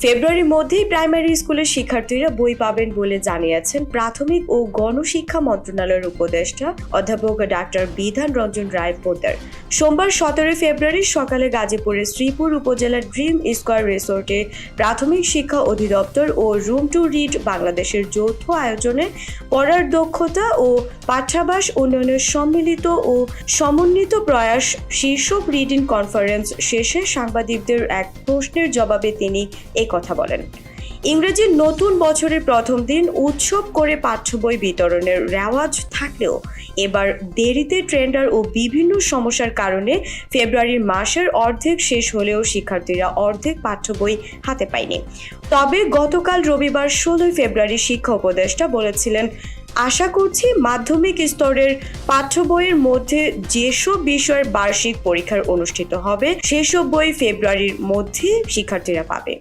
ফেব্রুয়ারির মধ্যেই প্রাইমারি স্কুলের শিক্ষার্থীরা বই পাবেন বলে জানিয়েছেন প্রাথমিক ও গণশিক্ষা মন্ত্রণালয়ের উপদেষ্টা অধ্যাপক ডাক্তার বিধান রঞ্জন রায় পোদ্দার। সোমবার 17 ফেব্রুয়ারি সকালে গাজীপুরের শ্রীপুর উপজেলার ড্রিম স্কয়ার রিসোর্টে প্রাথমিক শিক্ষা অধিদপ্তর ও রুম টু রিড বাংলাদেশের যৌথ আয়োজনে পড়ার দক্ষতা ও পাঠ্যাভ্যাস উন্নয়নের সম্মিলিত ও সমন্বিত প্রয়াস শীর্ষক রিডিং কনফারেন্স শেষে সাংবাদিকদের এক প্রশ্নের জবাবে তিনি এই কথা বলেন। ইংরেজির নতুন বছরের প্রথম দিন উৎসব করে পাঠ্য বই বিতরণের রেওয়াজ থাকলেও এবার দেরিতে টেন্ডার ও বিভিন্ন সমস্যার কারণে ফেব্রুয়ারির মাসের অর্ধেক শেষ হলেও শিক্ষার্থীরা অর্ধেক পাঠ্য বই হাতে পায়নি। তবে গতকাল রবিবার 16 ফেব্রুয়ারি শিক্ষা উপদেষ্টা বলেছিলেন, আশা করছি মাধ্যমিক স্তরের পাঠ্য বইয়ের মধ্যে যেসব বিষয়ের বার্ষিক পরীক্ষার অনুষ্ঠিত হবে সেসব বই ফেব্রুয়ারির মধ্যে শিক্ষার্থীরা পাবে।